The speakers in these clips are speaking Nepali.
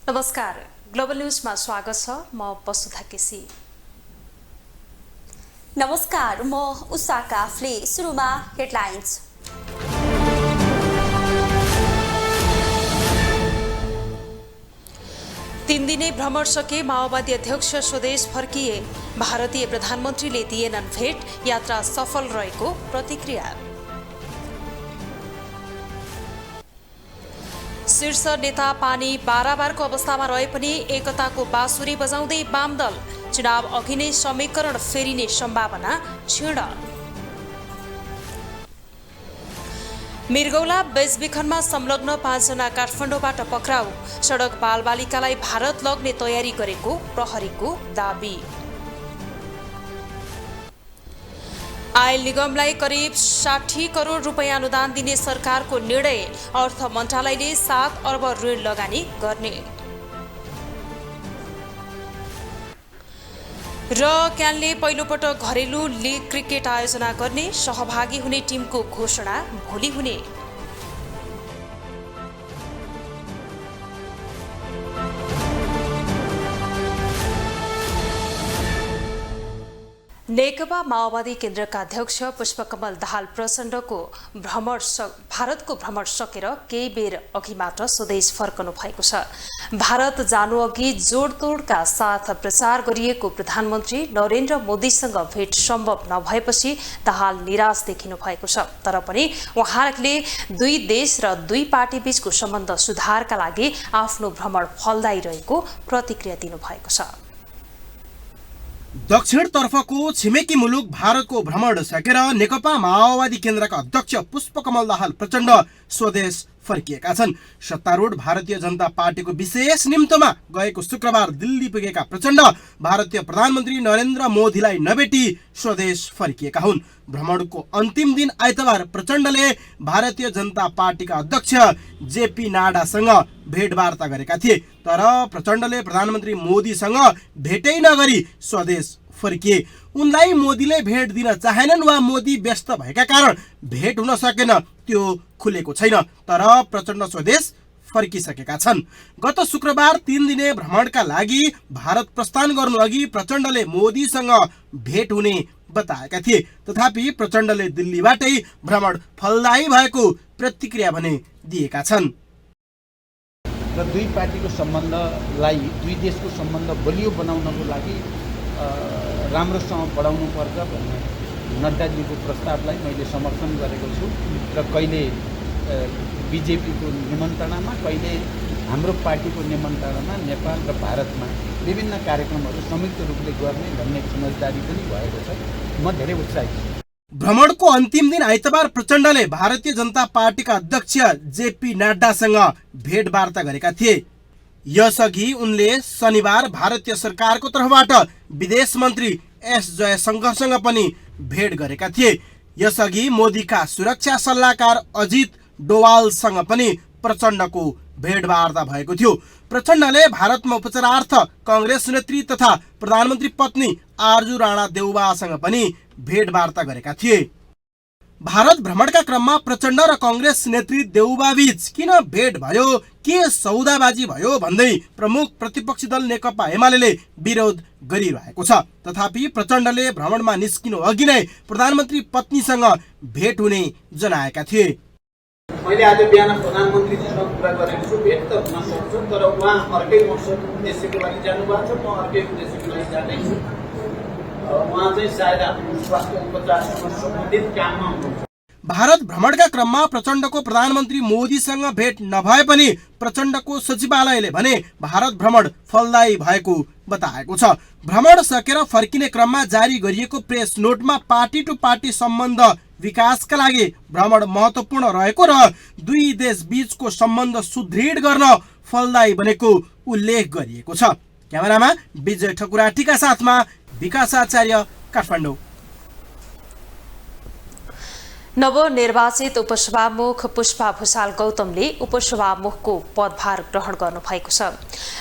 नमस्कार, ग्लोबल न्यूजमा स्वागत छ। म वसुधा केसी। नमस्कार, म उषा काफ्ले। सुरुमा हेडलाइन्स। तीन दिने भ्रमण सके माओवादी अध्यक्ष स्वदेश फर्किए। भारतीय प्रधानमन्त्रीले दिएनन् भेट, यात्रा सफल रहेको प्रतिक्रिया। शीर्ष नेता पानी बाराबारको अवस्थामा रहे पनि एकताको बाँसुरी बजाउँदै वामदल, चुनाव अघि नै समीकरण फेरिने सम्भावना क्षीण। मृगौला बेचबिखनमा संलग्न 5 जना काठमाडौँबाट पक्राउ। सडक बालबालिकालाई भारत लग्ने तयारी गरेको प्रहरीको दाबी। आयल निगमलाई करिब 60 करोड रुपैयाँ अनुदान दिने सरकारको निर्णय, अर्थ मन्त्रालयले 7 अर्ब ऋण लगानी गर्ने। र क्यानले पहिलोपटक घरेलु लिग क्रिकेट आयोजना गर्ने, सहभागी हुने टिमको घोषणा भोलि हुने। नेकपा माओवादी केन्द्रका अध्यक्ष पुष्पकमल दाहाल प्रचण्डको भारतको भ्रमण सकेर केही बेर अघि मात्र स्वदेश फर्कनु भएको छ। भारत जानु अघि जोडतोडका साथ प्रचार गरिएको प्रधानमन्त्री नरेन्द्र मोदीसँग भेट सम्भव नभएपछि दाहाल निराश देखिनु भएको छ। तर पनि उहाँले दुई देश र दुई पार्टी बीचको सम्बन्ध सुधारका लागि आफ्नो भ्रमण फलदायी रहेको प्रतिक्रिया दिनुभएको छ। दक्षिणतर्फको छिमेकी मुलुक भारतको भ्रमण सकेर नेकपा माओवादी केन्द्रका अध्यक्ष पुष्पकमल दाहाल प्रचण्ड स्वदेश फर्किएका छन्। सत्तारूढ भारतीय जनता पार्टीको विशेष निम्तोमा गएको शुक्रबार दिल्ली पुगेका प्रचण्ड भारतीय प्रधानमन्त्री नरेन्द्र मोदीलाई नभेटी स्वदेश फर्किएका हुन्। भ्रमणको अन्तिम दिन आइतबार प्रचण्डले भारतीय जनता पार्टीका अध्यक्ष जेपी नाडासँग भेटवार्ता गरेका थिए। तर प्रचण्डले प्रधानमन्त्री मोदीसँग भेटै नगरी स्वदेश फर्किए। उनलाई मोदीले भेट दिन चाहेनन् वा मोदी व्यस्त भएका कारण भेट हुन सकेन, त्यो खुलेको छैन। तर प्रचण्ड स्वदेश फर्किसकेका छन्। गत शुक्रबार 3 दिने भ्रमणका लागि भारत प्रस्थान गर्नु अघि प्रचण्डले मोदीसँग भेट हुने बताएका थिए। तथापि प्रचण्डले दिल्लीबाटै भ्रमण फलदायी भएको प्रतिक्रिया भने दिएका छन्। र दुई पार्टीको सम्बन्धलाई, दुई देशको सम्बन्ध बलियो बनाउनको लागि राम्रोसँग बढाउनु पर्छ भन्ने नड्डाजीको प्रस्तावलाई मैले समर्थन गरेको छु। र कहिले बिजेपीको निमन्त्रणामा, कहिले हाम्रो पार्टीको निमन्त्रणामा नेपाल र भारतमा विभिन्न कार्यक्रमहरू संयुक्त रूपले गर्ने भन्ने समझदारी पनि भएको छ। म धेरै उत्साहित छु। भ्रमणको अन्तिम दिन आइतबार प्रचण्डले भारतीय जनता पार्टीका अध्यक्ष जेपी नड्डासँग भेटवार्ता गरेका थिए। यसअघि उनले शनिबार भारतीय सरकारको तर्फबाट विदेश मन्त्री एस जयशंकरसँग पनि भेट गरेका थिए। यसअघि मोदीका सुरक्षा सल्लाहकार अजित डोवालसँग पनि प्रचण्डको भेटवार्ता भएको थियो। प्रचण्डले भारतमा उपचारार्थ कांग्रेस नेत्री तथा प्रधानमन्त्री पत्नी आरजू राणा देउवासँग पनि भेटवार्ता गरेका थिए। भारत भ्रमणका क्रममा प्रचण्ड र कांग्रेस नेत्री देउवाबीच किन भेट भयो, के सौदाबाजी भयो भन्दै प्रमुख प्रतिपक्षी दल नेकपा एमाले विरोध गरिरहेको छ। तथापि प्रचण्डले भ्रमणमा निस्किनु अघि नै प्रधानमन्त्री पत्नीसँग भेट हुने जनाएका थिए। मैले आज बिहान प्रधानमन्त्रीसँग कुरा गरेको छु। भेट त हुन सक्छ, तर उहाँ अर्कै मकसद उद्देश्यको लागि जानुभएको छ, म अर्कै उद्देश्यको लागि जाँदैछु। उहाँ चाहिँ सायद आफ्नो स्वास्थ्य उपचारसँग सम्बन्धित काममा हुनुहुन्छ। भारत भ्रमणका क्रममा प्रचण्डको प्रधानमन्त्री मोदीसँग भेट नभए पनि प्रचण्डको सचिवालयले भने भारत भ्रमण फलदायी भएको बताएको छ। भ्रमण सकेर फर्किने क्रममा जारी गरिएको प्रेस नोटमा पार्टी टु पार्टी सम्बन्ध विकासका लागि भ्रमण महत्त्वपूर्ण रहेको र दुई देश बीचको सम्बन्ध सुदृढ गर्न फलदायी बनेको उल्लेख गरिएको छ। क्यामेरामा विजय ठकुराटीका साथमा विकास आचार्य, काठमाडौँ। नवनिर्वाचित उपसभामुख पुष्पा भुसाल गौतमले उपसभामुखको पदभार ग्रहण गर्नुभएको छ।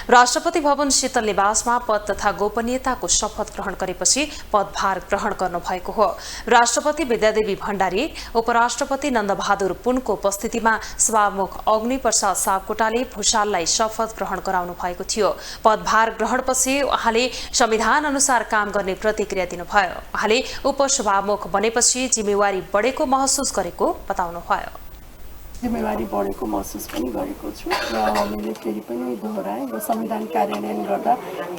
राष्ट्रपति भवन शीतल निवासमा पद तथा गोपनीयताको शपथ ग्रहण गरेपछि पदभार ग्रहण गर्नुभएको हो। राष्ट्रपति विद्यादेवी भण्डारी, उपराष्ट्रपति नन्दबहादुर पुनको उपस्थितिमा सभामुख अग्निप्रसाद सापकोटाले भुसाललाई शपथ ग्रहण गराउनु भएको थियो। पदभार ग्रहणपछि उहाँले संविधान अनुसार काम गर्ने प्रतिक्रिया दिनुभयो। उहाँले उपसभामुख बनेपछि जिम्मेवारी बढेको महसुस गरेको बताउनुभयो। जिम्मेवारी बढेको महसुस पनि गरेको छु र मैले फेरि पनि दोहोऱ्याएँ र संविधान कार्यान्वयन गर्दा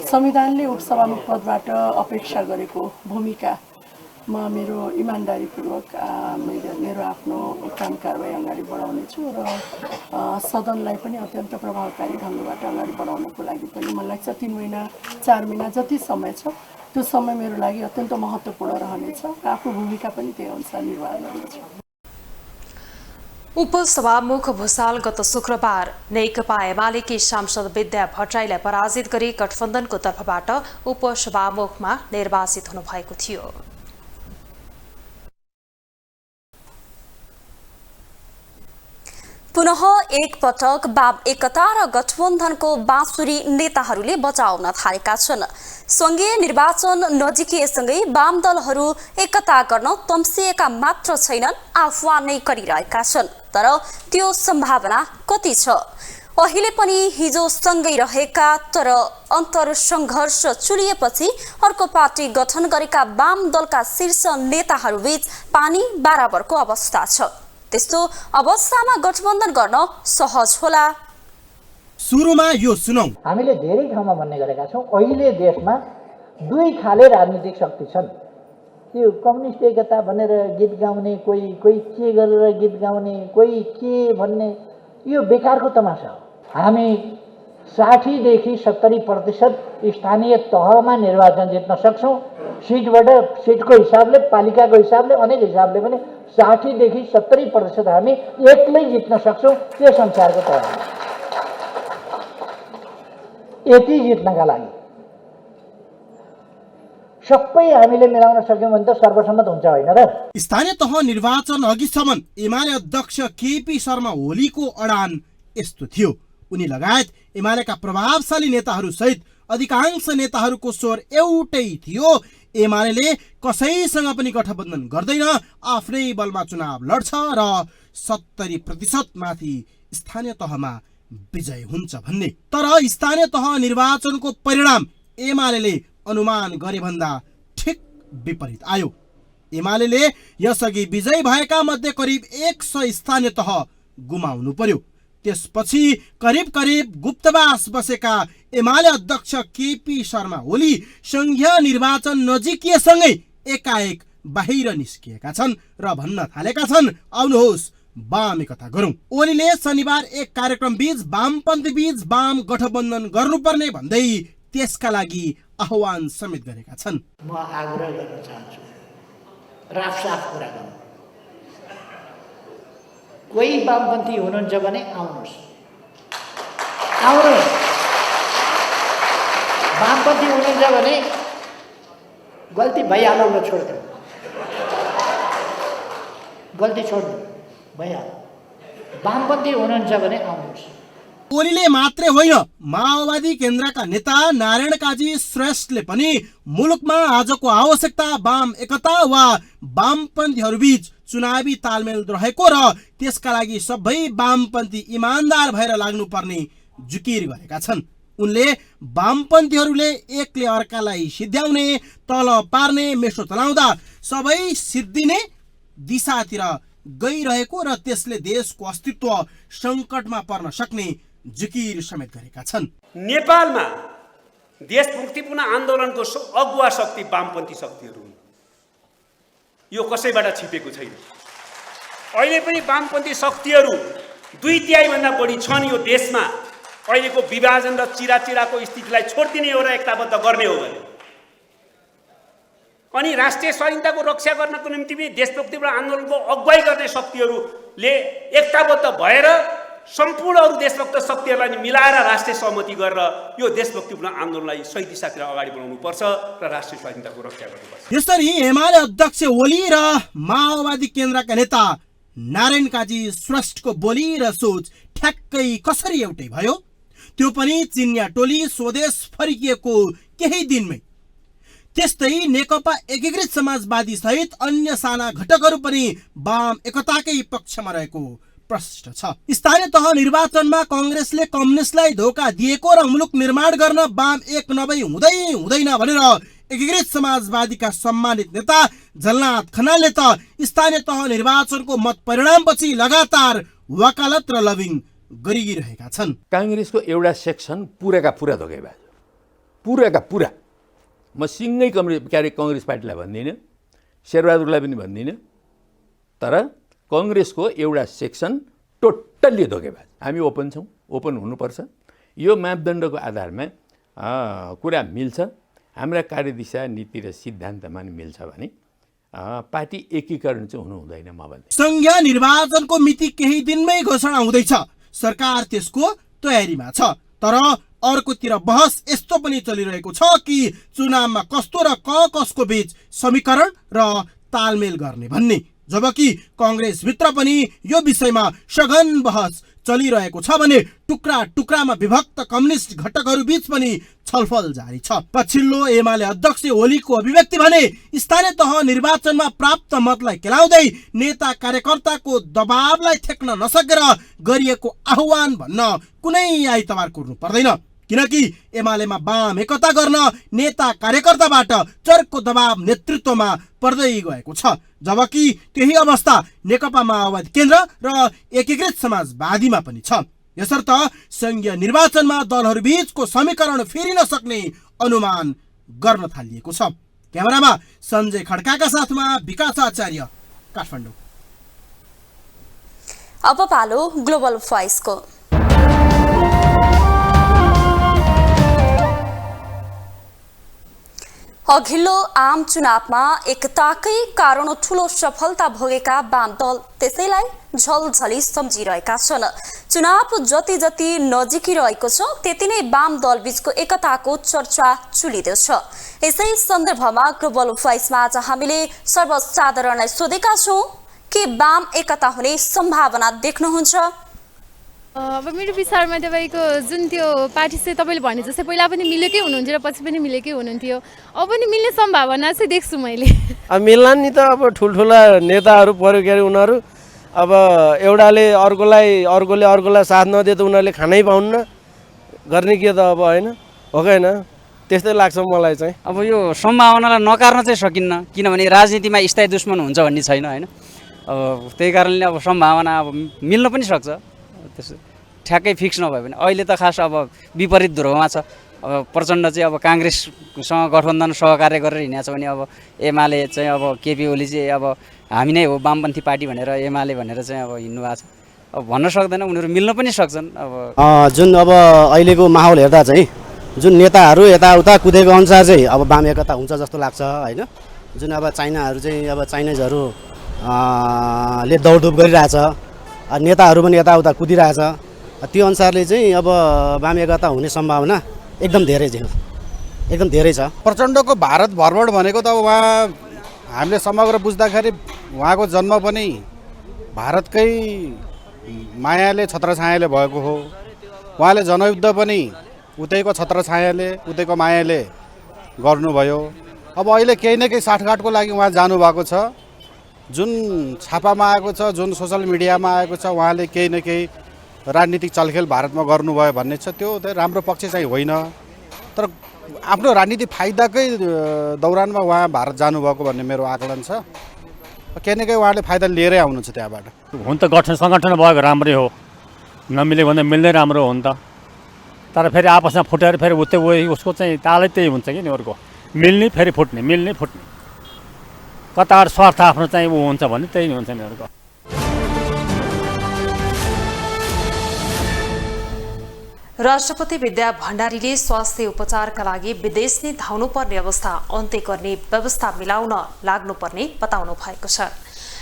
संविधानले उपसभामुख पदबाट अपेक्षा गरेको भूमिकामा मेरो इमान्दारीपूर्वक मेरो आफ्नो काम कारबाही अगाडि बढाउनेछु र सदनलाई पनि अत्यन्त प्रभावकारी ढङ्गबाट अगाडि बढाउनको लागि पनि मलाई लाग्छ 3 महिना 4 महिना जति समय छ त्यो समय मेरो लागि अत्यन्त महत्त्वपूर्ण रहनेछ र आफ्नो भूमिका पनि त्यही अनुसार निर्वाह गर्नेछु। उपसभामुख भुसाल गत शुक्रबार नेकपा एमालेकी सांसद विद्या भट्टराईलाई पराजित गरी गठबन्धनको तर्फबाट उपसभामुखमा निर्वाचित हुनुभएको थियो। पुनः एक पटक वाम एकता र गठबन्धनको बाँसुरी नेताहरूले बजाउन थालेका छन्। संघीय निर्वाचन नजिकिएसँगै वाम दलहरू एकता गर्न तम्सिएका मात्र छैनन्, आह्वान नै गरिरहेका छन्। तर त्यो सम्भावना कति छ? अहिले पनि हिजो सँगै रहेका तर अन्तर संघर्ष चुलिएपछि अर्को पार्टी गठन गरेका वाम दलका शीर्ष नेताहरूबीच पानी बराबरको अवस्था छ। त्यस्तो अवस्थामा गठबन्धन गर्न सहज होला? सुरुमा यो सुनौ। हामीले धेरै ठाउँमा भन्ने गरेका छौँ, अहिले देशमा दुई खाले राजनीतिक शक्ति छन्। त्यो कम्युनिस्ट एकता भनेर गीत गाउने, कोही के गरेर गीत गाउने, कोही के भन्ने, यो बेकारको तमासा हो। हामी 60 देखि 70% स्थानीय तहमा निर्वाचन जित्न सक्छौँ। सिटको हिसाबले, पालिकाको हिसाबले, अनेक हिसाबले पनि 60 देखि 70% हामी एक्लै जित्न सक्छौँ। त्यो संसारको तह हो। यति जित्नका लागि सबै हामीले मिलाउन सक्यौँ भने त सर्वसम्मत हुन्छ होइन र? स्थानीय तह निर्वाचन अघिसम्म एमाले अध्यक्ष केपी शर्मा ओलीको अडान यस्तो थियो। उनी लगायत एमालेका प्रभावशाली नेताहरू सहित अधिकांश नेताहरूको स्वर एउटै थियो। एमाले कसैसँग पनि गठबन्धन गर्दैन, आफ्नै बलमा चुनाव लड्छ र 70% माथि स्थानीय तहमा विजय हुन्छ भन्ने। तर स्थानीय तह निर्वाचनको परिणाम एमाले अनुमान गरे भन्दा ठिक विपरीत आयो। एमाले यसअघि विजय भएका मध्ये करिब 100 स्थानीय तह गुमाउनु पर्यो। त्यसपछि करिब गुप्तवास बसेका एमाले अध्यक्ष केपी शर्मा ओली संघीय निर्वाचन नजिकिएसँगै एकाएक बाहिर निस्किएका छन् र भन्न थालेका छन्, आउनुहोस् वाम एकता गरौँ। ओलीले शनिबार एक कार्यक्रम बीच वामपन्थी बीच वाम गठबन्धन गर्नुपर्ने भन्दै त्यसका लागि आह्वान समेत गरेका छन्। म आग्रह गर्न चाहन्छु, राफसाफ कुरा गर्नु। कोही वामपन्थी हुनुहुन्छ भने आउनुहोस्, वामपन्थी हुनुहुन्छ भने गल्ती भइहाल्यो र छोडिदिउँ, गल्ती छोड्नु भइहाल्यो। वामपन्थी हुनुहुन्छ भने आउनुहोस्। ओलीले मात्रै होइन, माओवादी केन्द्रका नेता नारायण काजी श्रेष्ठले पनि मुलुकमा आजको आवश्यकता वाम एकता वा वामपन्थीहरूबीच चुनावी तालमेल रहेको र त्यसका लागि सबै वामपन्थी इमान्दार भएर लाग्नुपर्ने जिकिर गरेका छन्। उनले वामपन्थीहरूले एकले अर्कालाई सिद्ध्याउने, तल पार्ने मेसो चलाउँदा सबै सिद्धिने दिशातिर गइरहेको र त्यसले देशको अस्तित्व सङ्कटमा पर्न सक्ने जिकिर समेत गरेका छन्। नेपालमा देश मुक्तिपूर्ण आन्दोलनको अगुवा शक्ति वामपन्थी शक्तिहरू हुन्। यो कसैबाट छिपेको छैन। अहिले पनि वामपन्थी शक्तिहरू 2/3 भन्दा बढी छन् यो देशमा। अहिलेको विभाजन र चिराचिराको स्थितिलाई छोडिदिने हो र एकताबद्ध गर्ने हो भने, अनि राष्ट्रिय स्वाधीनताको रक्षा गर्नको निम्ति देशभक्तिपूर्ण आन्दोलनको अगुवाई गर्ने शक्तिहरूले एकताबद्ध भएर सम्पूर्ण अरू देशभक्त शक्तिहरूलाई नि मिलाएर राष्ट्रिय सहमति गरेर यो देशभक्तिपूर्ण आन्दोलनलाई सही दिशातिर अगाडि बढाउनुपर्छ र राष्ट्रिय स्वाधीनताको रक्षा गर्नुपर्छ। यसरी एमाले अध्यक्ष ओली र माओवादी केन्द्रका नेता नारायण काजी श्रेष्ठको बोली र सोच ठ्याक्कै कसरी एउटै भयो? त्यो पनि चिनिया टोली स्वदेश फर्किएको केही दिनमै। त्यस्तै नेकपा एकीकृत समाजवादी सहित अन्य साना घटकहरू पनि वाम एकताकै पक्षमा रहेको प्रश्न छ। स्थानीय तह निर्वाचनमा कांग्रेसले कम्युनिस्टलाई धोका दिएको र मुलुक निर्माण गर्न वाम एक नभई हुँदैन भनेर एकीकृत समाजवादीका सम्मानित नेता झलनाथ खनालले त स्थानीय तह निर्वाचनको मत परिणामपछि लगातार वकालत र लबिङ गरिरहेका छन्। कांग्रेसको एउटा सेक्सन पुराका पुरा धोकेबाज, पुराका पुरा। म सिङ्गै कांग्रेस पार्टीलाई भन्दिनँ, शेरबहादुरलाई पनि भन्दिनँ, तर कांग्रेसको एउटा सेक्सन टोटल्ली धोकेबाज। हामी ओपन छौँ, ओपन हुनुपर्छ। यो मापदण्डको आधारमा कुरा मिल्छ, हाम्रा कार्यदिशा नीति र सिद्धान्तमा मिल्छ भने पार्टी एकीकरण चाहिँ हुनु हुँदैन। म भन्छु संघीय निर्वाचनको मिति केही दिनमै घोषणा हुँदैछ, सरकार त्यसको तयारीमा छ। तर अर्कोतिर बहस यस्तो पनि चलिरहेको छ कि चुनावमा कस्तो र कसको बीच समीकरण र तालमेल गर्ने भन्ने, जबकि कांग्रेस भित्र पनि यो विषयमा सघन बहस चलिरहेको छ भने टुक्रा टुक्रामा विभक्त कम्युनिस्ट घटकहरू बीच पनि छलफल जारी छ। पछिल्लो एमाले अध्यक्ष ओलीको अभिव्यक्ति भने स्थानीय तह निर्वाचनमा प्राप्त मतलाई केलाउँदै नेता कार्यकर्ताको दबावलाई ठेक्न नसकेर गरिएको आह्वान भन्न कुनै आइतबार कुर्नु पर्दैन, किनकि एमालेमा वाम एकता गर्न नेता कार्यकर्ताबाट चर्को दबाव नेतृत्वमा पर्दै गएको छ, जबकि त्यही अवस्था नेकपा माओवादी केन्द्र र एकीकृत समाजवादीमा पनि छ। यसर्थ संघीय निर्वाचनमा दलहरू बीचको समीकरण फेरिन सक्ने अनुमान गर्न थालिएको छ। क्यामेरामा सञ्जय खड्काका साथमा विकास आचार्य, काठमाडौँ। अब पालो ग्लोबल भोइसको। अघिल्लो आम चुनावमा एकताकै कारण ठूलो सफलता भोगेका वाम दल त्यसैलाई झलझली सम्झिरहेका छन्। चुनाव जति जति नजिकै रहेको छ त्यति नै वाम दल बीचको एकताको चर्चा चुलिँदैछ। यसै सन्दर्भमा ग्लोबल भोइसमा आज हामीले सर्वसाधारणलाई सोधेका छौं कि वाम एकता हुने सम्भावना देख्नुहुन्छ? अब मेरो विचारमा तपाईँको जुन त्यो पार्टी चाहिँ तपाईँले भने जस्तै पहिला पनि मिलेकै हुनुहुन्थ्यो र पछि पनि मिलेकै हुनुहुन्थ्यो, अब पनि मिल्ने सम्भावना चाहिँ देख्छु मैले। अब मिल्ला नि त, अब ठुल्ठुला नेताहरू पऱ्यो के अरे उनीहरू, अब एउटाले अर्कोलाई साथ नदिए त उनीहरूले खानै पाउन्न, गर्ने के त अब होइन हो कि होइन, त्यस्तै लाग्छ मलाई चाहिँ। अब यो सम्भावनालाई नकार्न चाहिँ सकिन्न, किनभने राजनीतिमा स्थायी दुश्मन हुन्छ भन्ने छैन होइन। अब त्यही कारणले अब सम्भावना अब मिल्न पनि सक्छ, त्यसो ठ्याक्कै फिक्स नभए पनि। अहिले त खास अब विपरीत ध्रुवमा छ। अब प्रचण्ड चाहिँ अब काङ्ग्रेससँग गठबन्धन सहकार्य गरेर हिँडेको छ भने अब एमाले चाहिँ अब केपी ओली चाहिँ अब हामी नै हो वामपन्थी पार्टी भनेर एमाले भनेर चाहिँ अब हिँड्नु भएको छ। अब भन्न सक्दैन, उनीहरू मिल्न पनि सक्छन्। अब जुन अब अहिलेको माहौल हेर्दा चाहिँ जुन नेताहरू यताउता कुदेको अनुसार चाहिँ अब वाम एकता हुन्छ जस्तो लाग्छ होइन। जुन अब चाइनाहरू चाहिँ अब चाइनिजहरू ले दौडधुप गरिरहेछ, नेताहरू पनि यताउता कुदिरहेछ, त्यो अनुसारले चाहिँ अब वाम एकता हुने सम्भावना एकदम धेरै छ। प्रचण्डको भारत भ्रमण भनेको त अब उहाँ हामीले समग्र बुझ्दाखेरि उहाँको जन्म पनि भारतकै मायाले छत्रछायाले भएको हो। उहाँले जनयुद्ध पनि उतैको छत्रछायाले उतैको मायाले गर्नुभयो। अब अहिले केही न केही साठगाँठको लागि उहाँ जानुभएको छ। जुन छापामा आएको छ, जुन सोसल मिडियामा आएको छ, उहाँले केही न केही राजनीतिक चलखेल भारतमा गर्नुभयो भन्ने छ, त्यो चाहिँ राम्रो पक्ष चाहिँ होइन। तर आफ्नो राजनीतिक फाइदाकै दौरानमा उहाँ भारत जानुभएको भन्ने मेरो आकलन छ। केही न केही उहाँले फाइदा लिएरै आउनुहुन्छ त्यहाँबाट। हुन त सङ्गठन भएको राम्रै हो, नमिलेको भन्दा मिल्दै राम्रो हो नि त। तर फेरि आपसमा फुटेर फेरि उसको चाहिँ तालै त्यही हुन्छ कि नि, अर्को मिल्ने फेरि फुट्ने, मिल्ने फुट्ने, कताबाट स्वार्थ आफ्नो चाहिँ ऊ हुन्छ भने त्यही हुन्छ नि अर्को। राष्ट्रपति विद्या भण्डारीले स्वास्थ्य उपचारका लागि विदेश नै धाउनुपर्ने अवस्था अन्त्य गर्ने व्यवस्था मिलाउन लाग्नुपर्ने बताउनु भएको छ।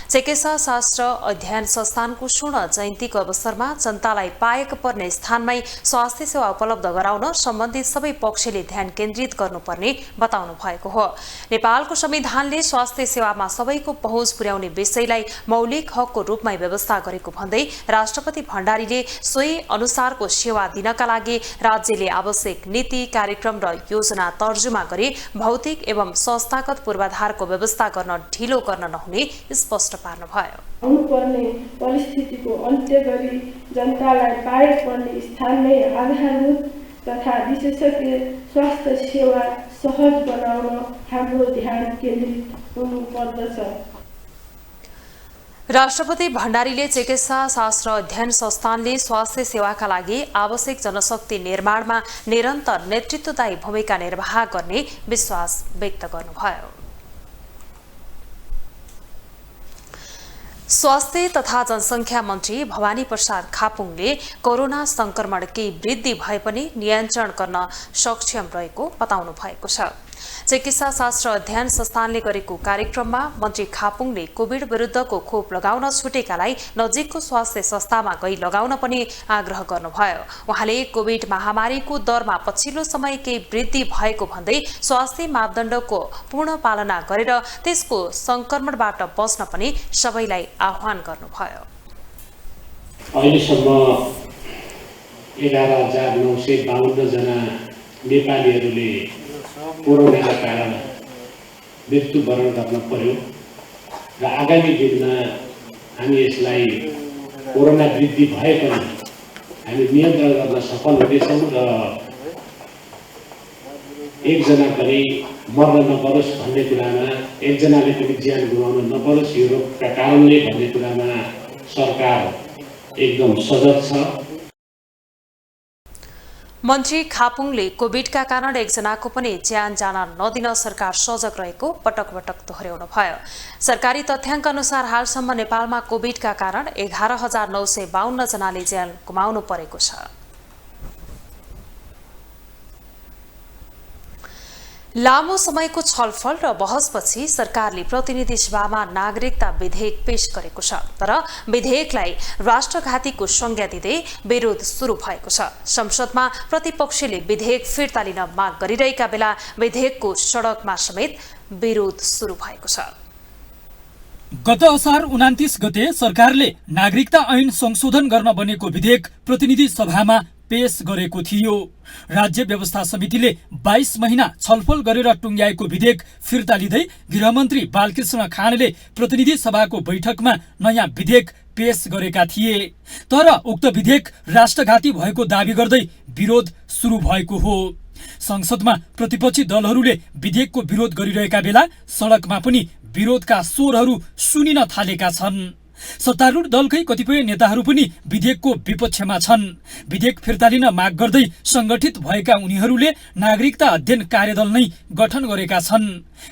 चिकित्सा शास्त्र अध्ययन संस्थानको स्वर्ण जयन्तीको अवसरमा जनतालाई पाएको पर्ने स्थानमै स्वास्थ्य सेवा उपलब्ध गराउन सम्बन्धित सबै पक्षले ध्यान केन्द्रित गर्नुपर्ने बताउनु भएको हो। नेपालको संविधानले स्वास्थ्य सेवामा सबैको पहुँच पुर्याउने विषयलाई मौलिक हकको रूपमै व्यवस्था गरेको भन्दै राष्ट्रपति भण्डारीले सोही अनुसारको सेवा दिनका लागि राज्यले आवश्यक नीति, कार्यक्रम र योजना तर्जुमा गरी भौतिक एवं संस्थागत पूर्वाधारको व्यवस्था गर्न ढिलो गर्न नहुने स्पष्ट पार्नुभयो। हुनुपर्ने परिस्थितिको अन्त्य गरी जनतालाई पाएपर्ने स्थानमै आधारभूत तथा विशेषज्ञ स्वास्थ्य सेवा सहज बनाउन हाम्रो ध्यान केन्द्रित हुनुपर्दछ। राष्ट्रपति भण्डारीले चिकित्सा शास्त्र अध्ययन संस्थानले स्वास्थ्य सेवाका लागि आवश्यक जनशक्ति निर्माणमा निरन्तर नेतृत्वदायी भूमिका निर्वाह गर्ने विश्वास व्यक्त गर्नुभयो। स्वास्थ्य तथा जनसङ्ख्या मन्त्री भवानी प्रसाद खापुङले कोरोना संक्रमण केही वृद्धि भए पनि नियन्त्रण गर्न सक्षम रहेको बताउनु भएको छ। चिकित्सा शास्त्र अध्ययन संस्थानले गरेको कार्यक्रममा मन्त्री खापुङले कोभिड विरुद्धको खोप लगाउन छुटेकालाई नजिकको स्वास्थ्य संस्थामा गई लगाउन पनि आग्रह गर्नुभयो। उहाँले कोभिड महामारीको दरमा पछिल्लो समय केही वृद्धि भएको भन्दै स्वास्थ्य मापदण्डको पूर्ण पालना गरेर त्यसको संक्रमणबाट बच्न पनि सबैलाई आह्वान गर्नुभयो। अहिलेसम्म 11,952 जना नेपालीहरूले कोरोनाका कारण मृत्युवरण गर्न पर्यो र आगामी दिनमा हामी यसलाई कोरोना वृद्धि भए पनि हामी नियन्त्रण गर्न सफल हुनेछौँ र एकजना पनि मर्न नपरोस् भन्ने कुरामा, एकजनाले पनि ज्यान गुमाउन नपरोस् यो रोगका कारणले भन्ने कुरामा सरकार एकदम सजग छ। मन्त्री खापुङले कोभिडका कारण एकजनाको पनि ज्यान जान नदिन सरकार सजग रहेको पटक पटक दोहोर्याउनु भयो। सरकारी तथ्याङ्क अनुसार हालसम्म नेपालमा कोभिडका कारण 11,952 जनाले ज्यान गुमाउनु परेको छ। लामो समयको छलफल र बहसपछि सरकारले प्रतिनिधि सभामा नागरिकता विधेयक पेश गरेको छ, तर विधेयकलाई राष्ट्रघातीको संज्ञा दिँदै विरोध सुरु भएको छ। संसदमा प्रतिपक्षले विधेयक फिर्ता लिन माग गरिरहेका बेला विधेयकको सडकमा समेत विरोध सुरु भएको छ। गत असार 29 गते सरकारले नागरिकता ऐन संशोधन गर्न बनेको विधेयक प्रतिनिधि सभामा पेश गरेको थियो। राज्य व्यवस्था समितिले 22 महिना छलफल गरेर टुङ्ग्याएको विधेयक फिर्ता लिँदै गृहमन्त्री बालकृष्ण खाँडले प्रतिनिधि सभाको बैठकमा नयाँ विधेयक पेश गरेका थिए। तर उक्त विधेयक राष्ट्रघाती भएको दावी गर्दै विरोध सुरु भएको हो। संसदमा प्रतिपक्षी दलहरूले विधेयकको विरोध गरिरहेका बेला सडकमा पनि विरोधका स्वरहरू सुनिन थालेका छन्। सत्तारूढ दलकै कतिपय नेताहरू पनि विधेयकको विपक्षमा छन्। विधेयक फिर्ता लिन माग गर्दै संगठित भएका उनीहरूले नागरिकता अध्ययन कार्यदल नै गठन गरेका छन्।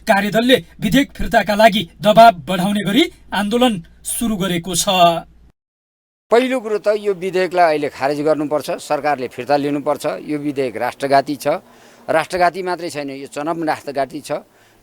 कार्यदलले विधेयक फिर्ताका लागि दबाब बढाउने गरी आन्दोलन सुरु गरेको छ। पहिलो कुरो त यो विधेयकलाई अहिले खारेज गर्नुपर्छ, सरकारले फिर्ता लिनुपर्छ। यो विधेयक राष्ट्रघाती छ। राष्ट्रघाती मात्रै छैन, यो चरम राष्ट्रघाती छ।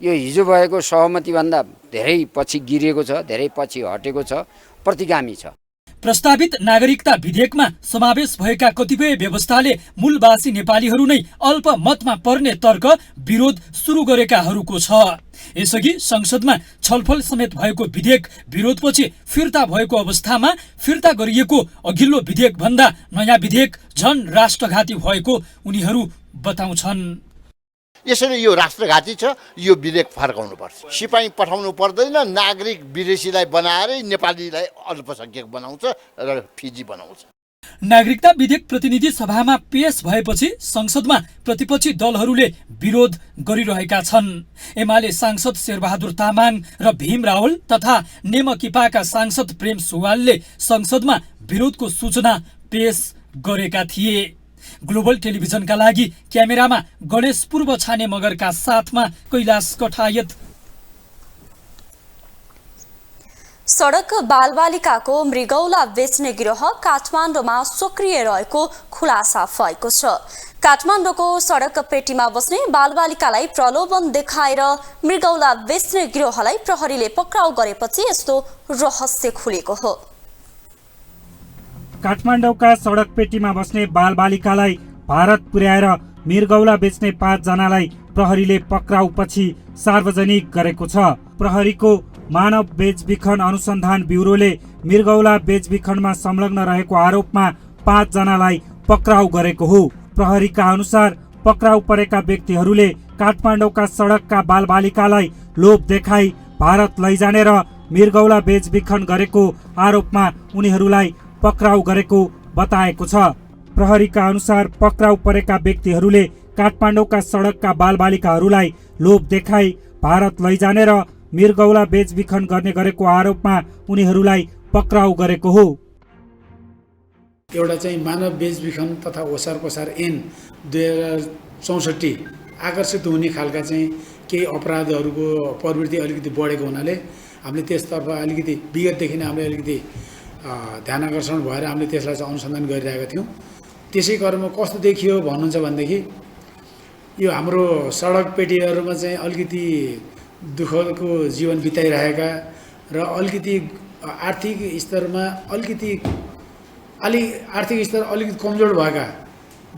यो हिजो भएको सहमतिभन्दा धेरै पछि गिरेको छ, धेरै पछि हटेको छ, प्रतिगामी छ। प्रस्तावित नागरिकता विधेयकमा समावेश भएका कतिपय व्यवस्थाले मूलवासी नेपालीहरू नै अल्पमतमा पर्ने तर्क विरोध सुरु गरेकाहरूको छ। यसअघि संसदमा छलफल समेत भएको विधेयक विरोधपछि फिर्ता भएको अवस्थामा फिर्ता गरिएको अघिल्लो विधेयक भन्दा नयाँ विधेयक झन राष्ट्रघाती भएको उनीहरू बताउँछन्। यसरी यो राष्ट्रघाती छ, यो विधेयक फर्काउनुपर्छ। सिपाही पठाउनु पर्दैन, नागरिक विदेशीलाई बनाएर नेपालीलाई अल्पसंख्यक बनाउँछ र फिजी बनाउँछ। नागरिकता विधेयक प्रतिनिधि सभामा पेश भएपछि संसदमा प्रतिपक्षी दलहरूले विरोध गरिरहेका छन्। एमाले सांसद शेरबहादुर तामाङ र भीम रावल तथा नेमकिपाका सांसद प्रेम सुवालले संसदमा विरोधको सूचना पेश गरेका थिए। ग्लोबल टेलिभिजनका लागि क्यामेरामा गणेश पूर्व छाने मगरका साथमा कैलाश कठायत। सडक बालबालिकाको मृगौला बेच्ने गिरोह काठमाडौँमा सक्रिय रहेको खुलासा भएको छ। काठमाडौँको सडक पेटीमा बस्ने बालबालिकालाई प्रलोभन देखाएर मृगौला बेच्ने गिरोहलाई प्रहरीले पक्राउ गरेपछि यस्तो रहस्य खुलेको हो। काठमाडौँका सडक पेटीमा बस्ने बालबालिकालाई भारत पुर्याएर मृगौला बेच्ने 5 जनालाई प्रहरीले पक्राउपछि सार्वजनिक गरेको छ। प्रहरीको मानव बेचबिखन अनुसन्धान ब्युरोले मृगौला बेचबिखनमा संलग्न रहेको आरोपमा 5 जनालाई पक्राउ गरेको हो। प्रहरीका अनुसार पक्राउ परेका व्यक्तिहरूले काठमाडौँका सडकका बालबालिकालाई लोभ देखाई भारत लैजाने र मृगौला बेचबिखन गरेको आरोपमा उनीहरूलाई पक्राउ गरेको बताएको छ। प्रहरीका अनुसार पक्राउ परेका व्यक्तिहरूले काठमाडौँका सडकका बालबालिकाहरूलाई लोभ देखाई भारत लैजाने र मृगौला बेचबिखन गर्ने गरेको आरोपमा उनीहरूलाई पक्राउ गरेको हो। एउटा चाहिँ मानव बेचबिखन तथा ओसार पसार ऐन 2064 आकर्षित हुने खालका चाहिँ केही अपराधहरूको प्रवृत्ति अलिकति बढेको हुनाले हामीले त्यसतर्फ अलिकति विगतदेखि नै हामीले अलिकति ध्यान आकर्षण भएर हामीले त्यसलाई चाहिँ अनुसन्धान गरिरहेका थियौँ। त्यसै क्रममा कस्तो देखियो भन्नुहुन्छ भनेदेखि यो हाम्रो सडक पेटीहरूमा चाहिँ अलिकति दुःखको जीवन बिताइरहेका र अलिकति आर्थिक स्तरमा आर्थिक स्तर अलिकति कमजोर भएका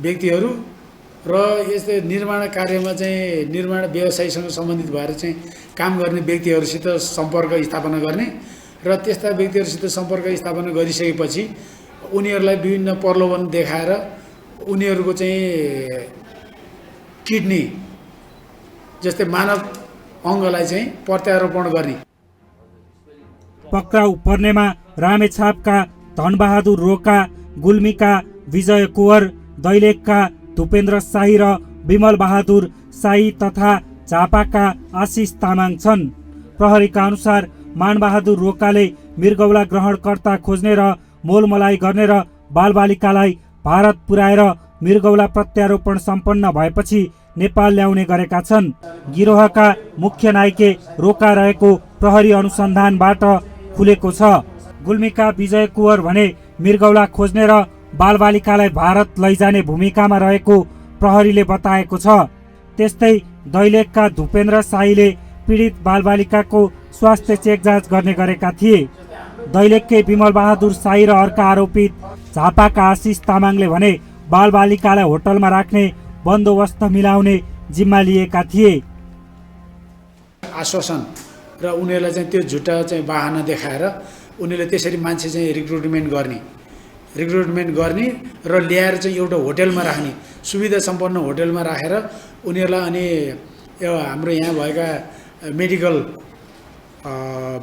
व्यक्तिहरू र यस्तै निर्माण कार्यमा चाहिँ निर्माण व्यवसायसँग सम्बन्धित भएर चाहिँ काम गर्ने व्यक्तिहरूसित सम्पर्क स्थापना गर्ने र त्यस्ता व्यक्तिहरूसित सम्पर्क स्थापना गरिसकेपछि उनीहरूलाई विभिन्न प्रलोभन देखाएर उनीहरूको चाहिँ किडनी जस्तै मानव अङ्गलाई चाहिँ प्रत्यारोपण गर्ने। पक्राउ पर्नेमा रामेछापका धनबहादुर रोका, गुल्मीका विजय कुवर, दैलेखका भूपेन्द्र शाही र विमल बहादुर शाही तथा झापाका आशिष तामाङ छन्। प्रहरीका अनुसार मानबहादुर रोकाले मृगौला ग्रहणकर्ता खोज्ने र मोलमलाई गर्ने र बालबालिकालाई भारत पुर्याएर मृगौला प्रत्यारोपण सम्पन्न भएपछि नेपाल ल्याउने गरेका छन्। गिरोहका मुख्य नायके रोका रहेको प्रहरी अनुसन्धानबाट खुलेको छ। गुल्मीका विजय कुवर भने मृगौला खोज्ने र बालबालिकालाई भारत लैजाने भूमिकामा रहेको प्रहरीले बताएको छ। त्यस्तै दैलेखका भूपेन्द्र शाहीले पीडित बालबालिकाको स्वास्थ्य चेक जाँच गर्ने गरेका थिए। दैलेखकै विमल बहादुर शाही र अर्का आरोपित झापाका आशिष तामाङले भने बालबालिकालाई होटलमा राख्ने बन्दोबस्त मिलाउने जिम्मा लिएका थिए। आश्वासन र उनीहरूलाई चाहिँ त्यो झुट्टा चाहिँ बहाना देखाएर उनीहरूले त्यसरी मान्छे चाहिँ रिक्रुटमेन्ट गर्ने र ल्याएर चाहिँ एउटा होटलमा राख्ने सुविधा सम्पन्न होटलमा राखेर उनीहरूलाई अनि हाम्रो यहाँ भएका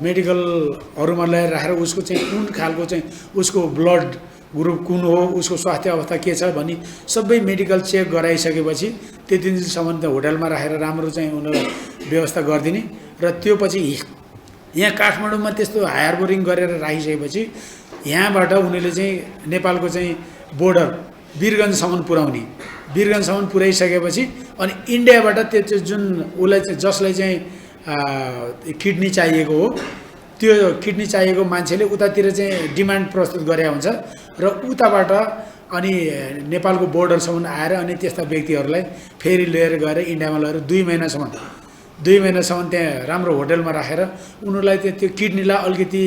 मेडिकलहरूमा ल्याएर राखेर उसको चाहिँ कुन खालको चाहिँ उसको ब्लड ग्रुप कुन हो, उसको स्वास्थ्य अवस्था के छ भनी सबै मेडिकल चेक गराइसकेपछि त्यति दिनसम्म त्यो होटलमा राखेर राम्रो चाहिँ उनीहरूलाई व्यवस्था गरिदिने र त्यो पछि यहाँ काठमाडौँमा त्यस्तो हायर बोरिङ गरेर राखिसकेपछि यहाँबाट उनीहरूले चाहिँ नेपालको चाहिँ बोर्डर वीरगन्जसम्म पुर्याइसकेपछि अनि इन्डियाबाट त्यो जुन उसलाई चाहिँ जसलाई चाहिँ किडनी चाहिएको हो त्यो किडनी चाहिएको मान्छेले उतातिर चाहिँ डिमान्ड प्रस्तुत गरे हुन्छ र उताबाट अनि नेपालको बोर्डरसम्म आएर अनि त्यस्ता व्यक्तिहरूलाई फेरि लिएर गएर इन्डियामा लगेर 2 महिनासम्म त्यहाँ राम्रो होटलमा राखेर उनीहरूलाई त्यो किडनीलाई अलिकति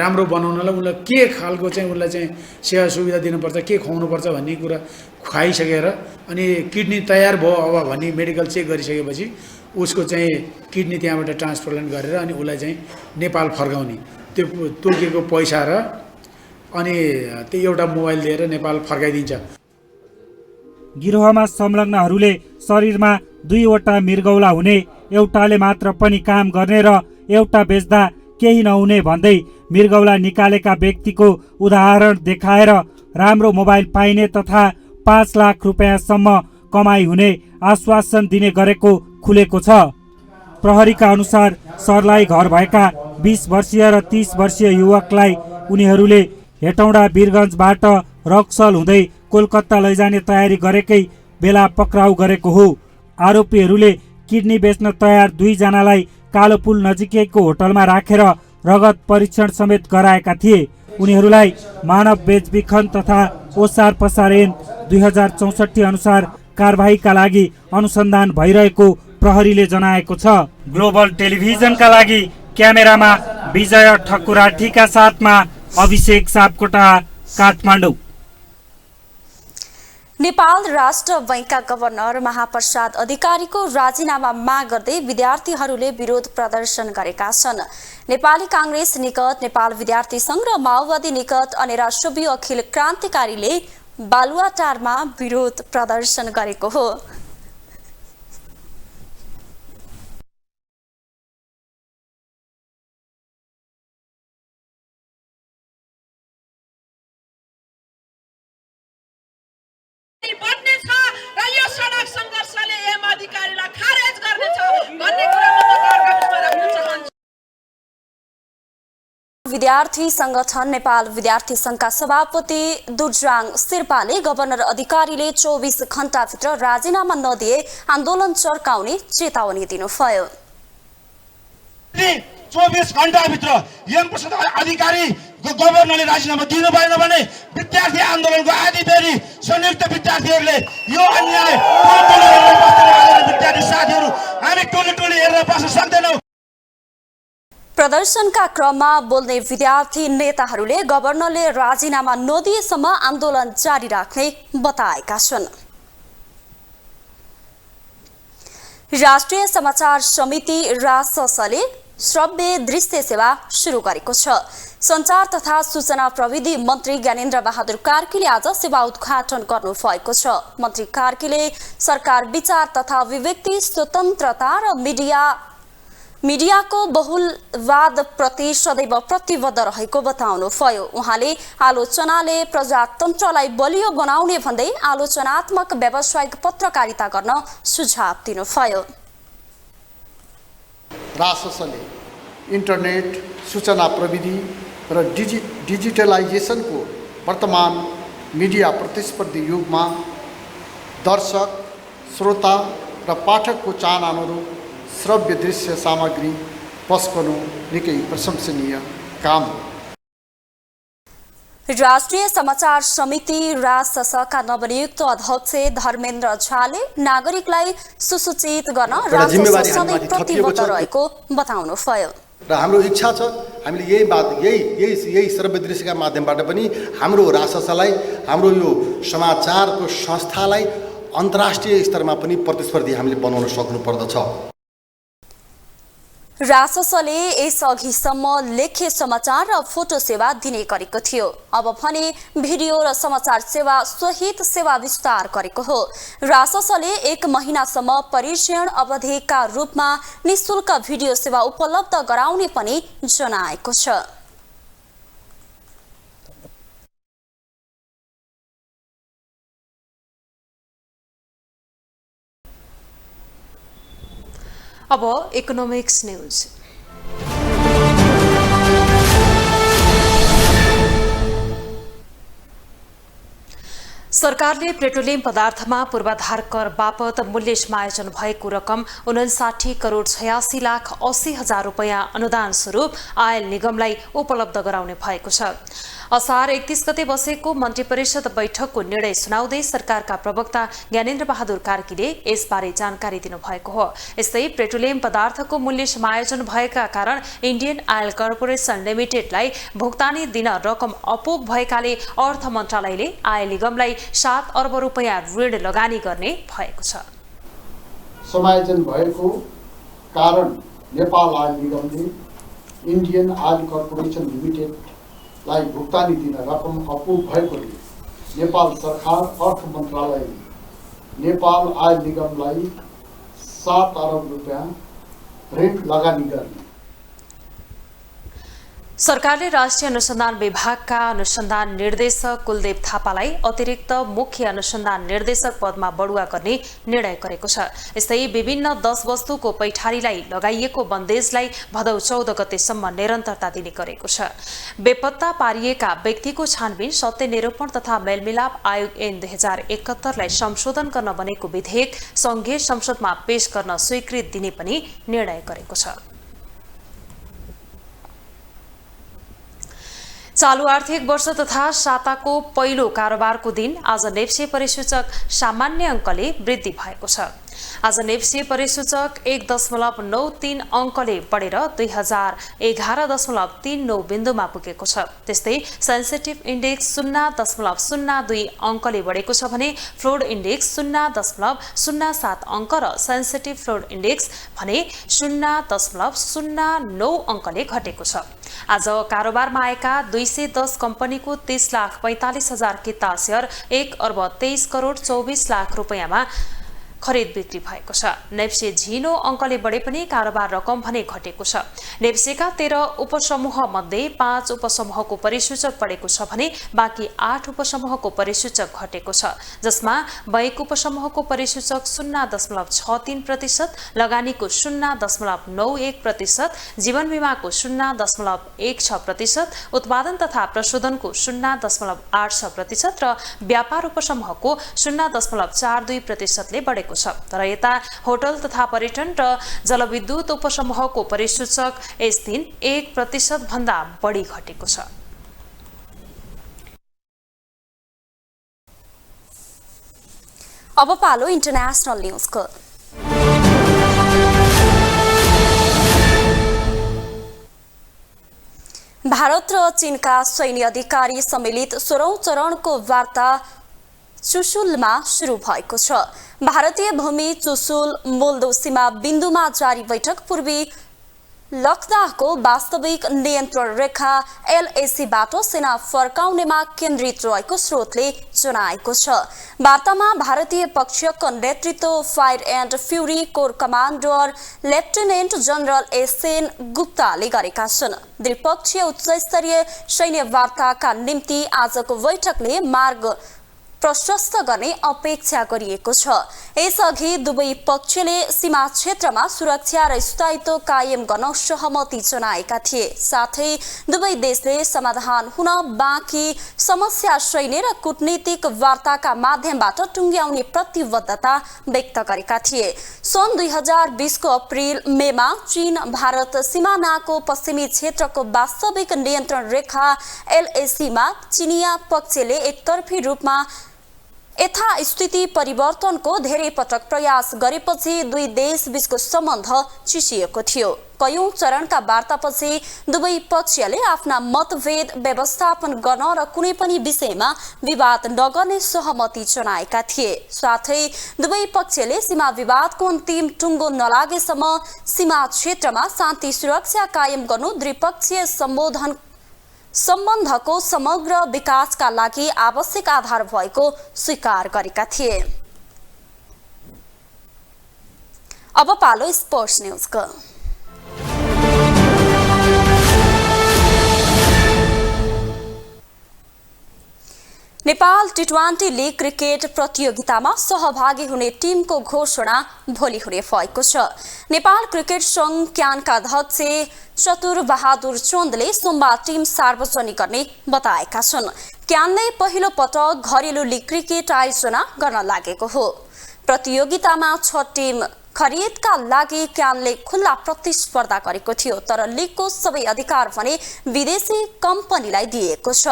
राम्रो बनाउनलाई उनीलाई के खालको चाहिँ उनीलाई चाहिँ सेवा सुविधा दिनुपर्छ, के खुवाउनुपर्छ भन्ने कुरा खुवाइसकेर अनि किडनी तयार भयो अब भन्ने मेडिकल चेक गरिसकेपछि उसको चाहिँ किडनी त्यहाँबाट ट्रान्सप्लान्ट गरेर अनि उसलाई चाहिँ नेपाल फर्काउने त्यो तोकेको पैसा र अनि त्यो एउटा मोबाइल दिएर नेपाल फर्काइदिन्छ। गिरोहमा संलग्नहरूले शरीरमा 2 वटा मृगौला हुने, एउटाले मात्र पनि काम गर्ने र एउटा बेच्दा केही नहुने भन्दै मृगौला निकालेका व्यक्तिको उदाहरण देखाएर राम्रो मोबाइल पाइने तथा 5 लाख रुपैयाँसम्म कमाई हुने आश्वासन दिने गरेको खुलेको छ। प्रहरीका अनुसार सर्लाही घर भएका 20 वर्षीय र 30 वर्षीय युवकलाई उनीहरूले हेटौँडा वीरगन्जबाट रक्सल हुँदै कोलकाता लैजाने तयारी गरेकै बेला पक्राउ गरेको हो। आरोपीहरूले किडनी बेच्न तयार 2 जनालाई कालोपुल नजिकैको होटलमा राखेर रगत परीक्षण समेत गराएका थिए। उनीहरूलाई मानव बेचबिखन तथा ओसार पसार ऐन 2064 अनुसार कारबाहीका लागि अनुसन्धान भइरहेको प्रहरीले जनाएको छ। ग्लोबल टेलिभिजनका लागि क्यामेरामा विजय ठकुराठीका साथमा अभिषेक सापकोटा, काठमाडौँ। नेपाल राष्ट्र बैंकका गभर्नर महाप्रसाद अधिकारीको राजीनामा माग गर्दै विद्यार्थीहरूले विरोध प्रदर्शन गरेका छन्। नेपाली कांग्रेस निकट, नेपाल विद्यार्थी संघ र माओवादी निकट अनि राष्ट्रव्य अखिल क्रान्तिकारीले बालुवाटारमा विरोध प्रदर्शन गरेको हो। विद्यार्थी संगठन नेपाल विद्यार्थी संघका सभापति दुर्जाङ शेर्पाले गभर्नर अधिकारीले 24 घण्टाभित्र राजीनामा नदिए आन्दोलन चर्काउने चेतावनी दिनुभयो। 24 घण्टाभित्र एमप्रसाद अधिकारी गभर्नरले राजीनामा दिनु भएन भने विद्यार्थी आन्दोलनको आदि फेरि संयुक्त विद्यार्थीहरूले यो अन्याय विद्यार्थी साथीहरू हामी टोली हेरेर बस्न सक्दैनौँ। प्रदर्शनका क्रममा बोल्ने विद्यार्थी नेताहरूले गभर्नरले राजीनामा नदिएसम्म आन्दोलन जारी राख्ने बताएका छन्। राष्ट्रिय समाचार समिति राससले श्रव्य दृश्य सेवा सुरु गरेको छ। सञ्चार तथा सूचना प्रविधि मन्त्री ज्ञानेन्द्र बहादुर कार्कीले आज सेवा उद्घाटन गर्नु भएको छ। मन्त्री कार्कीले सरकार विचार तथा अभिव्यक्ति स्वतन्त्रता र मीडियाको बहुलवाद प्रति सदैव प्रतिबद्ध रहेको बताउनुभयो। उहाँले आलोचनाले प्रजातन्त्रलाई बलियो बनाउने भन्दै आलोचनात्मक व्यावसायिक पत्रकारिता गर्न सुझाव दिनुभयो। राससले इन्टरनेट, सूचना प्रविधि र डिजिटलाइजेसनको वर्तमान मिडिया प्रतिस्पर्धी युगमा दर्शक, श्रोता र पाठकको चाहना अनुरूप श्रव्य दृश्य सामग्री पस्कनु निकै प्रशंसनीय काम हो। राष्ट्रिय समाचार समिति राससका नवनियुक्त अध्यक्ष धर्मेन्द्र झाले नागरिकलाई सुसूचित गर्न रासस सधैँ प्रतिबद्ध रहेको बताउनुभयो। र हाम्रो इच्छा छ हामीले यही श्रव्य दृश्यका माध्यमबाट पनि हाम्रो राससलाई, हाम्रो यो समाचारको संस्थालाई अन्तर्राष्ट्रिय स्तरमा पनि प्रतिस्पर्धी हामीले बनाउन सक्नुपर्दछ। राससले यसअघिसम्म लेखे समाचार र फोटो सेवा दिने गरेको थियो। अब भने भिडियो र समाचार सेवा सहित सेवा विस्तार गरेको हो। राससले 1 महिनासम्म परीक्षण अवधिका रूपमा निःशुल्क भिडियो सेवा उपलब्ध गराउने पनि जनाएको छ। अब इकोनोमिक्स न्यूज। सरकारले पेट्रोलियम पदार्थमा पूर्वाधार कर बापत मूल्य समायोजन भएको रकम 59 करोड 86 लाख 80 हजार रुपैयाँ अनुदान स्वरूप आयल निगमलाई उपलब्ध गराउने भएको छ। असार 31 गते बसेको मन्त्री परिषद बैठकको निर्णय सुनाउँदै सरकारका प्रवक्ता ज्ञानेन्द्र बहादुर कार्कीले यसबारे जानकारी दिनुभएको हो। यस्तै पेट्रोलियम पदार्थको मूल्य समायोजन भएका कारण इन्डियन आयल कर्पोरेसन लिमिटेडलाई भुक्तानी दिन रकम अपुग भएकाले अर्थ मन्त्रालयले आयल निगमलाई 7 अर्ब रुपैयाँ ऋण लगानी गर्ने भएको छ। समायोजन भएको कारण नेपाल आयल निगमले इन्डियन आयल कर्पोरेसन लिमिटेडलाई भुक्तानी दिन रकम अपुग भएकोले नेपाल सरकार अर्थ मन्त्रालयले नेपाल आयल निगमलाई 7 अर्ब रुपैयाँ ऋण लगानी गर्ने। सरकारले राष्ट्रिय अनुसन्धान विभागका अनुसन्धान निर्देशक कुलदेव थापालाई अतिरिक्त मुख्य अनुसन्धान निर्देशक पदमा बढुवा गर्ने निर्णय गरेको छ। यस्तै विभिन्न 10 वस्तुको पैठारीलाई लगाइएको बन्देजलाई भदौ 14 गतेसम्म निरन्तरता दिने गरेको छ। बेपत्ता पारिएका व्यक्तिको छानबिन, सत्य निरूपण तथा मेलमिलाप आयोग ऐन 2071 लाई संशोधन गर्न बनेको विधेयक संघीय संसदमा पेश गर्न स्वीकृति दिने पनि निर्णय गरेको छ। चालू आर्थिक वर्ष तथा साताको पहिलो कारोबारको दिन आज नेप्से परिसूचक सामान्य अङ्कले वृद्धि भएको छ। आज नेप्से परिसूचक 1.93 अङ्कले बढेर 2011.39 बिन्दुमा पुगेको छ। त्यस्तै सेन्सिटिभ इन्डेक्स 0.02 अङ्कले बढेको छ भने फ्लोड इन्डेक्स 0.07 अङ्क र सेन्सिटिभ फ्लोड इन्डेक्स भने 0.09 अङ्कले घटेको छ। आज कारोबारमा आएका 210 कम्पनीको 30,45,000 किता शेयर 1,23,24,00,000 रुपैयाँमा खरिद बिक्री भएको छ। नेप्से झिनो अङ्कले बढे पनि कारोबार रकम भने घटेको छ। नेप्सेका 13 उपसमूह मध्ये 5 उपसमूहको परिसूचक बढेको छ भने बाँकी 8 उपसमूहको परिसूचक घटेको छ, जसमा बैक उपसमूहको परिसूचक 0.63%, लगानीको 0.91%, जीवन बीमाको 0.16%, उत्पादन तथा प्रशोधनको 0.86% र व्यापार उपसमूहको 0.42%ले बढेको छ। तर यता होटल तथा पर्यटन र जलविद्युत उपसमूहको परिसूचक यस दिन 1% भन्दा बढी घटेको छ। अब पालो इन्टरनेशनल न्यूजको। भारत र चीनका सैन्य अधिकारी सम्मिलित 16औं चरणको वार्ता चुशुलमा सुरु भएको छ। भारतीय भूमि चुशुल मोल्दो सीमा बिन्दुमा जारी बैठक पूर्वी लखदाहको वास्तविक नियन्त्रण रेखा LACबाट सेना फर्काउनेमा केन्द्रित रहेको स्रोतले जनाएको छ। वार्तामा भारतीय पक्षको नेतृत्व fire and fury core commander lieutenant general SN गुप्ताले गरेका छन्। द्विपक्षीय उच्चस्तरीय सैन्य वार्ताका निम्ति आजको बैठकले मार्ग प्रशस्त गर्ने अपेक्षा गरिएको छ। यसअघि दुवै पक्षले सीमा क्षेत्रमा सुरक्षा र स्थायित्व कायम गर्न सहमति जनाएका थिए। साथै दुवै देशले समाधान हुन बाँकी समस्या सैन्य र कूटनीतिक वार्ताका माध्यमबाट टुङ्ग्याउने प्रतिबद्धता व्यक्त गरेका थिए। सन् 2020 को अप्रिल मेमा चीन भारत सिमानाको पश्चिमी क्षेत्रको वास्तविक नियन्त्रण रेखा LACमा चीनिया पक्षले एकतर्फी रूपमा यथास्थिति परिवर्तनको धेरै पटक प्रयास गरेपछि दुई देश बीचको सम्बन्ध चिसिएको थियो। कयौं चरणका वार्तापछि दुवै पक्षले आफ्ना मतभेद व्यवस्थापन गर्न र कुनै पनि विषयमा विवाद नगर्ने सहमति जनाएका थिए। साथै दुवै पक्षले सीमा विवादको अन्तिम टुङ्गो नलागेसम्म सीमा क्षेत्रमा शान्ति सुरक्षा कायम गर्नु द्विपक्षीय सम्बन्धको समग्र विकासका लागि आवश्यक आधार भएको स्वीकार गरेका थिए। अब पालो स्पोर्ट्स न्यूजको। नेपाल T20 लीग क्रिकेट प्रतियोगितामा सहभागी हुने टिमको घोषणा भोलि हुने भएको छ। नेपाल क्रिकेट संघ क्यानका अध्यक्ष चतुर बहादुर चन्दले सोमबार टिम सार्वजनिक गर्ने बताएका छन्। क्यानले पहिलो पटक घरेलु लीग क्रिकेट आयोजना गर्न लागेको हो। प्रतियोगितामा 6 टिम खरिदका लागि क्यानले खुल्ला प्रतिस्पर्धा गरेको थियो, तर लीगको सबै अधिकार भने विदेशी कम्पनीलाई दिएको छ,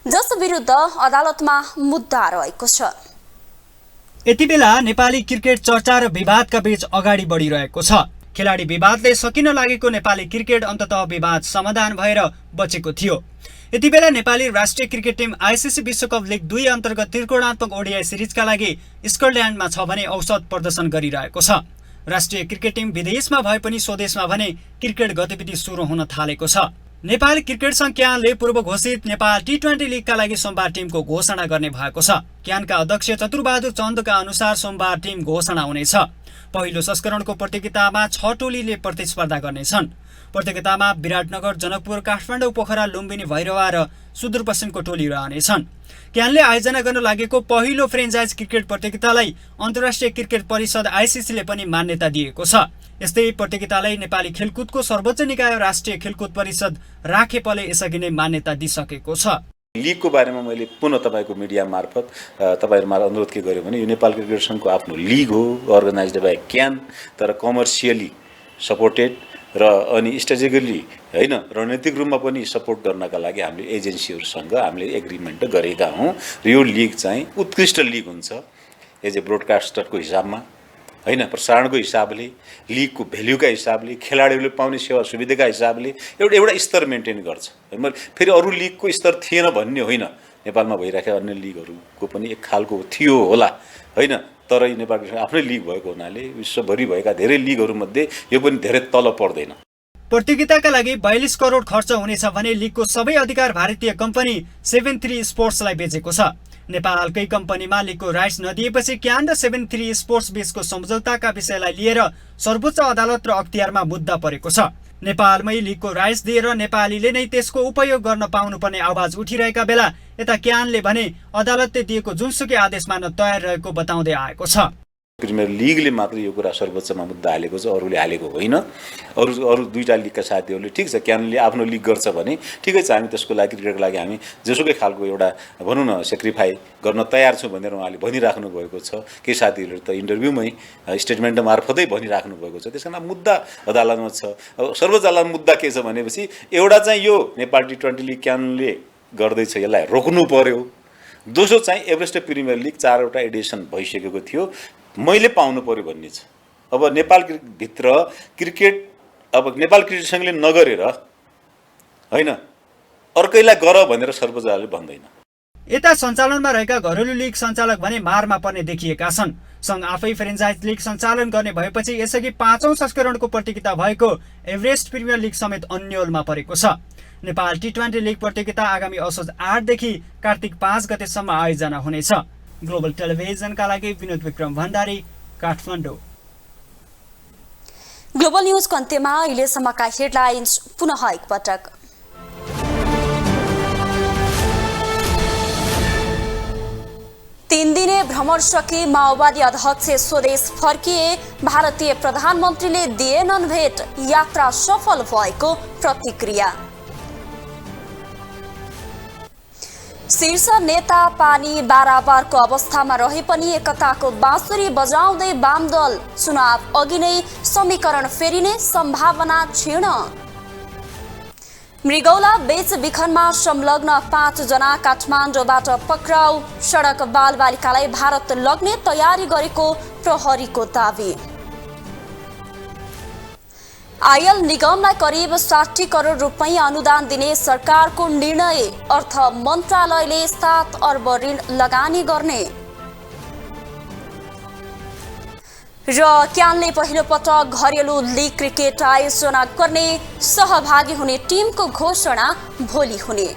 जस विरुद्ध अदालतमा मुद्दा रहेको छ। यति बेला नेपाली क्रिकेट चर्चा र विवादका बीच अगाडि बढिरहेको छ। खेलाडी विवादले सकिन लागेको नेपाली क्रिकेट अन्ततः विवाद समाधान भएर बचेको थियो। यति बेला नेपाली राष्ट्रिय क्रिकेट टिम ICC विश्वकप लिग 2 अन्तर्गत त्रिकोणात्मक ODI सिरिजका लागि स्कटल्यान्डमा छ भने औसत प्रदर्शन गरिरहेको छ। राष्ट्रिय क्रिकेट टिम विदेशमा भए पनि स्वदेशमा भने क्रिकेट गतिविधि सुरु हुन थालेको छ। नेपाल क्रिकेट संघ क्यानले पूर्व घोषित नेपाल T20 लीगका लागि सोमबार टिमको घोषणा गर्ने भएको छ। क्यानका अध्यक्ष चतुरबहादुर चन्दका अनुसार सोमबार टिम घोषणा हुनेछ। पहिलो संस्करणको प्रतियोगितामा 6 टोलीले प्रतिस्पर्धा गर्नेछन्। प्रतियोगितामा विराटनगर, जनकपुर, काठमाडौँ, पोखरा, लुम्बिनी, भैरवा र सुदूरपश्चिमको टोली रहनेछन्। क्यानले आयोजना गर्न लागेको पहिलो फ्रेन्चाइज क्रिकेट प्रतियोगितालाई अन्तर्राष्ट्रिय क्रिकेट परिषद ICCले पनि मान्यता दिएको छ। यस्तै प्रतियोगितालाई नेपाली खेलकुदको सर्वोच्च निकाय राष्ट्रिय खेलकुद परिषद राखेपले यसअघि नै मान्यता दिइसकेको छ। लीगको बारेमा मैले पुनः तपाईको मिडिया मार्फत तपाईहरुमा अनुरोध के गर्यो भने यो नेपाल क्रिकेट संघको आफ्नो लीग हो, अर्गनाइज्ड बाइ क्यान, तर कमर्सियली सपोर्टेड र अनि स्ट्रेटेजिकली होइन रणनीतिक रूपमा पनि सपोर्ट गर्नका लागि हामीले एजेन्सीहरूसँग हामीले एग्रिमेन्ट गरेका हौँ र यो लिग चाहिँ उत्कृष्ट लिग हुन्छ एज ए ब्रोडकास्टरको हिसाबमा होइन प्रसारणको हिसाबले लिगको भ्याल्युका हिसाबले खेलाडीहरूले पाउने सेवा सुविधाका हिसाबले एउटा स्तर मेन्टेन गर्छ फेरि अरू लिगको स्तर थिएन भन्ने होइन नेपालमा भइरहेका अन्य लिगहरूको पनि एक खालको थियो होला होइन तर नेपालको आफ्नै लिग भएको हुनाले विश्वभरि भएका धेरै लिगहरूमध्ये यो पनि धेरै तल पर्दैन। प्रतियोगिताका लागि 42 करोड खर्च हुनेछ भने लिगको सबै अधिकार भारतीय कम्पनी 73 स्पोर्ट्सलाई बेचेको छ। नेपालकै कम्पनीमा लिगको राइट्स नदिएपछि क्यान र 73 स्पोर्ट्स बीचको सम्झौताका विषयलाई लिएर सर्वोच्च अदालत र अख्तियारमा मुद्दा परेको छ। नेपालमै लिगको राइट्स दिएर नेपालीले नै त्यसको उपयोग गर्न पाउनुपर्ने आवाज उठिरहेका बेला यता क्यानले भने अदालतले दिएको जुनसुकै आदेश मान्न तयार रहेको बताउँदै आएको छ। प्रिमियर लिगले मात्र यो कुरा सर्वोच्चमा मुद्दा हालेको छ, अरूले हालेको होइन। अरू दुईटा लिगका साथीहरूले ठिक छ क्यानले आफ्नो लिग गर्छ भने ठिकै छ, हामी त्यसको लागि क्रिकेटको लागि हामी जेसुकै खालको एउटा भनौँ न सेक्रिफाई गर्न तयार छौँ भनेर उहाँले भनिराख्नु भएको छ। केही साथीहरूले त इन्टरभ्यूमै स्टेटमेन्ट मार्फतै भनिराख्नु भएको छ। त्यस कारण मुद्दा अदालतमा छ। अब सर्वोच्च अदालतमा मुद्दा के छ भनेपछि एउटा चाहिँ यो नेपाल टी20 लिग क्यानले गर्दैछ, यसलाई रोक्नु पर्यो। दोस्रो चाहिँ एभरेस्ट प्रिमियर लिग 4वटा एडिसन भइसकेको थियो, मैले पाउनु पर्यो भन्ने छ। अब नेपाल भित्र क्रिकेट अब नेपाल क्रिकेट संघले नगरेर होइन अर्कैलाई गर भनेर सर्वोच्च अदालतले भन्दैन। यता सञ्चालनमा रहेका घरेलु लिग सञ्चालक भने मारमा पर्ने देखिएका छन्। संघ आफै फ्रेन्चाइज लिग सञ्चालन गर्ने भएपछि यसअघि 5औं संस्करणको प्रतियोगिता भएको एभरेस्ट प्रिमियर लिग समेत अन्यलमा परेको छ। नेपाल टी20 लिग प्रतियोगिता आगामी असोज 8 देखि कार्तिक 5 गतेसम्म आयोजना हुनेछ। ग्लोबल टेलिभिजनका लागि विनोद विक्रम भण्डारी, काठमाडौँ। ग्लोबल न्यूजको अन्त्यमा अहिलेसम्मका हेडलाइन्स पुनः एकपटक। तीन दिने भ्रमण सके माओवादी अध्यक्ष स्वदेश फर्किए, भारतीय प्रधानमन्त्रीले दिएनन् भेट, यात्रा सफल भएको प्रतिक्रिया। शीर्ष नेता पानी बाराबारको अवस्थामा रहे पनि एकताको बाँसुरी बजाउँदै वामदल, चुनाव अघि नै समीकरण फेरिने सम्भावना क्षीण। मृगौला बेचबिखनमा संलग्न 5 जना काठमाडौँबाट पक्राउ, सडक बालबालिकालाई भारत लग्ने तयारी गरेको प्रहरीको दावी। आयल निगमलाई करिब 60 करोड रुपैयाँ अनुदान दिने सरकारको निर्णय, अर्थ मन्त्रालयले 7 अर्ब ऋण लगानी गर्ने। र क्यानले पहिलो पटक घरेलु लिग क्रिकेट आयोजना गर्ने, सहभागी हुने टिमको घोषणा भोलि हुने।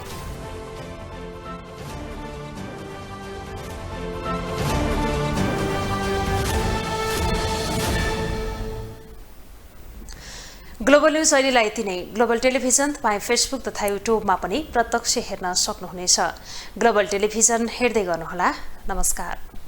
ग्लोबल न्यूज अहिलेलाई यति नै। ग्लोबल टेलिभिजन तपाईँ फेसबुक तथा युट्युबमा पनि प्रत्यक्ष हेर्न सक्नुहुनेछ। ग्लोबल टेलिभिजन हेर्दै गर्नुहोला। नमस्कार।